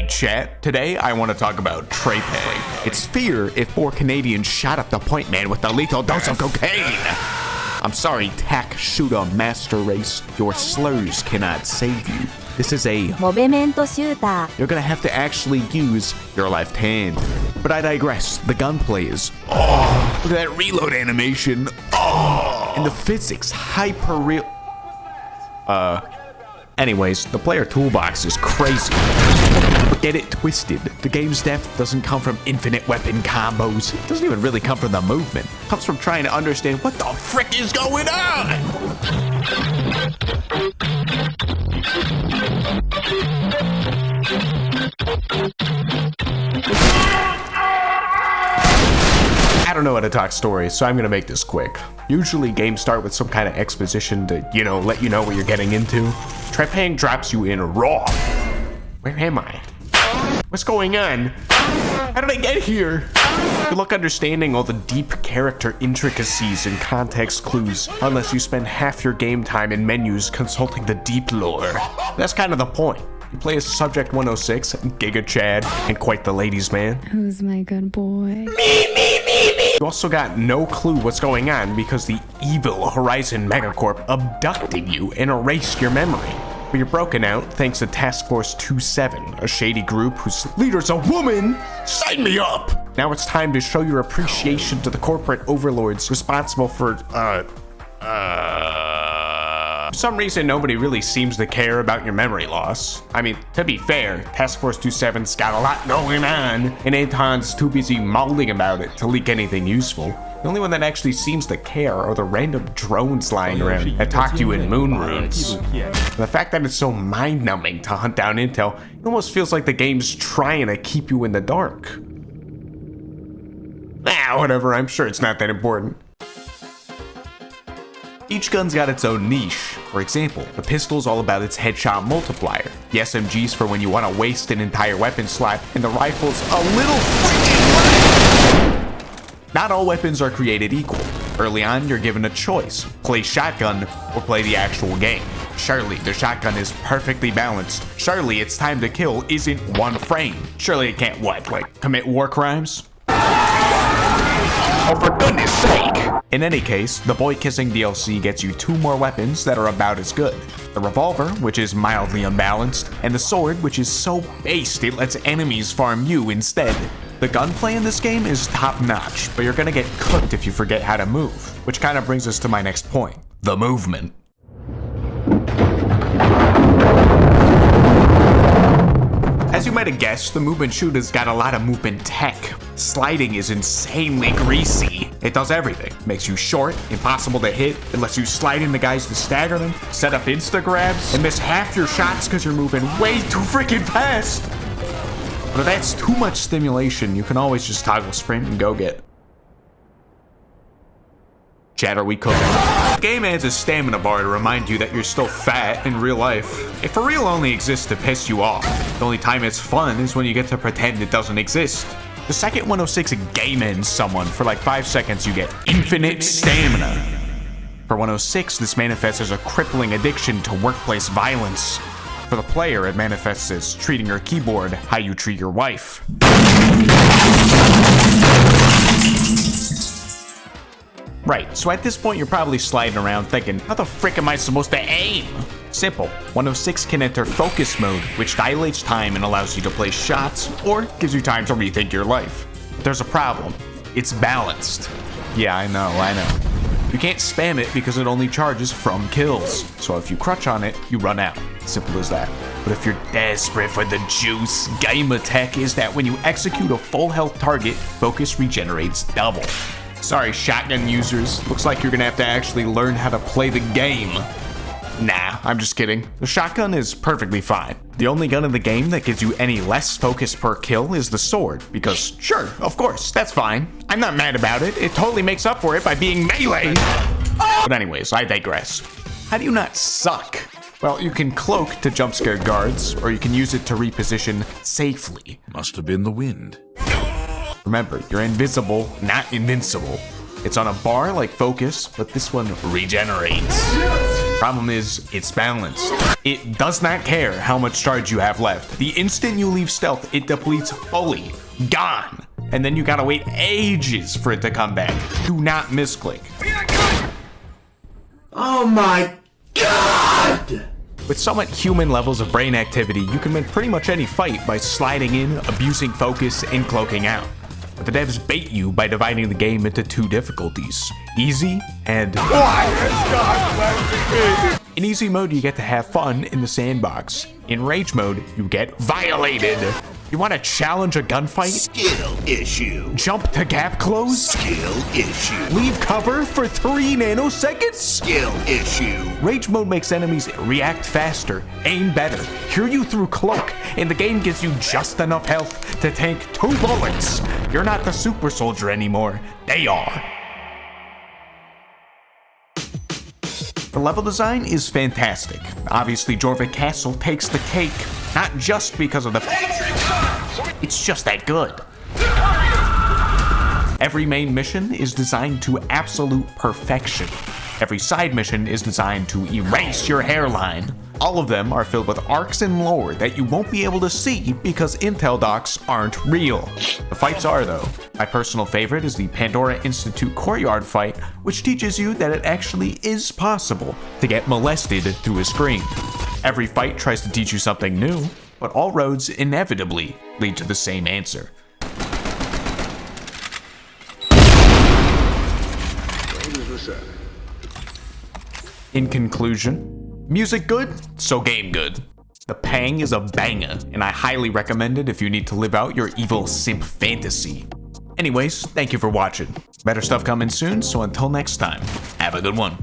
Hey chat, today I want to talk about Trepang. It's fear if 4 Canadians shot up the point man with a lethal dose of cocaine. I'm sorry, tack shooter master race. Your slurs cannot save you. This is a movimento shooter. You're gonna have to actually use your left hand. But I digress. The gunplay is look at that reload animation. And the physics hyper real. Anyways, the player toolbox is crazy. But get it twisted. The game's depth doesn't come from infinite weapon combos. It doesn't even really come from the movement. It comes from trying to understand what the frick is going on. I don't know how to talk stories, so I'm gonna make this quick. Usually games start with some kind of exposition to, let you know what you're getting into. Trepang drops you in raw. Where am I? What's going on? How did I get here? Good luck understanding all the deep character intricacies and context clues, unless you spend half your game time in menus consulting the deep lore. That's kind of the point. You play as Subject 106, Giga Chad, and quite the ladies' man. Who's my good boy? You also got no clue what's going on because the evil Horizon Megacorp abducted you and erased your memory. But you're broken out thanks to Task Force 27, a shady group whose leader's a woman. Sign me up! Now it's time to show your appreciation to the corporate overlords responsible for, For some reason, nobody really seems to care about your memory loss. I mean, to be fair, Task Force 27's got a lot going on, and Anton's too busy mauling about it to leak anything useful. The only one that actually seems to care are the random drones lying around that talk to you in moon runes. And the fact that it's so mind-numbing to hunt down intel, it almost feels like the game's trying to keep you in the dark. Whatever, I'm sure it's not that important. Each gun's got its own niche. For example, the pistol's all about its headshot multiplier. The SMG's for when you want to waste an entire weapon slot, and the rifle's a little freaking. Not all weapons are created equal. Early on, you're given a choice. Play shotgun or play the actual game. Surely, the shotgun is perfectly balanced. Surely, its time to kill isn't 1 frame. Surely it can't commit war crimes? Oh, for goodness sake! In any case, the Boy Kissing DLC gets you 2 more weapons that are about as good. The revolver, which is mildly unbalanced, and the sword, which is so based it lets enemies farm you instead. The gunplay in this game is top-notch, but you're gonna get cooked if you forget how to move. Which kind of brings us to my next point. The movement. As you might have guessed, the movement shooter's got a lot of movement tech. Sliding is insanely greasy. It does everything. Makes you short, impossible to hit, it lets you slide into guys to stagger them, set up insta-grabs, and miss half your shots because you're moving way too freaking fast. But if that's too much stimulation, you can always just toggle sprint and go get. Chat, are we cooking? The game adds a stamina bar to remind you that you're still fat in real life. It for real only exists to piss you off. The only time it's fun is when you get to pretend it doesn't exist. The second 106 game ends someone for like 5 seconds, you get infinite stamina. For 106, this manifests as a crippling addiction to workplace violence. For the player, it manifests as treating your keyboard how you treat your wife. Right, so at this point you're probably sliding around thinking, how the frick am I supposed to aim? Simple, 106 can enter focus mode, which dilates time and allows you to place shots, or gives you time to rethink your life. But there's a problem, it's balanced. Yeah, I know. You can't spam it because it only charges from kills. So if you crutch on it, you run out. Simple as that. But if you're desperate for the juice, gamer tech is that when you execute a full health target, focus regenerates double. Sorry, shotgun users. Looks like you're gonna have to actually learn how to play the game. Nah, I'm just kidding. The shotgun is perfectly fine. The only gun in the game that gives you any less focus per kill is the sword, because sure, of course, that's fine. I'm not mad about it. It totally makes up for it by being melee. But anyways, I digress. How do you not suck? Well, you can cloak to jump scare guards, or you can use it to reposition safely. Must have been the wind. Remember, you're invisible, not invincible. It's on a bar like focus, but this one regenerates. Problem is, it's balanced. It does not care how much charge you have left. The instant you leave stealth, it depletes fully. Gone. And then you gotta wait ages for it to come back. Do not misclick. Oh my god! With somewhat human levels of brain activity, you can win pretty much any fight by sliding in, abusing focus, and cloaking out. But the devs bait you by dividing the game into two difficulties, easy and in easy mode, you get to have fun in the sandbox. In rage mode, you get violated. You want to challenge a gunfight? Skill issue. Jump to gap close? Skill issue. Leave cover for 3 nanoseconds? Skill issue. Rage mode makes enemies react faster, aim better, hear you through cloak, and the game gives you just enough health to tank 2 bullets. You're not the super soldier anymore. They are. The level design is fantastic. Obviously, Jorvik Castle takes the cake, not just because of the it's just that good. Every main mission is designed to absolute perfection. Every side mission is designed to erase your hairline. All of them are filled with arcs and lore that you won't be able to see because intel docs aren't real. The fights are though. My personal favorite is the Pandora Institute courtyard fight, which teaches you that it actually is possible to get molested through a screen. Every fight tries to teach you something new, but all roads inevitably lead to the same answer. In conclusion, music good, so game good. The Pang is a banger, and I highly recommend it if you need to live out your evil simp fantasy. Anyways, thank you for watching. Better stuff coming soon, so until next time, have a good one.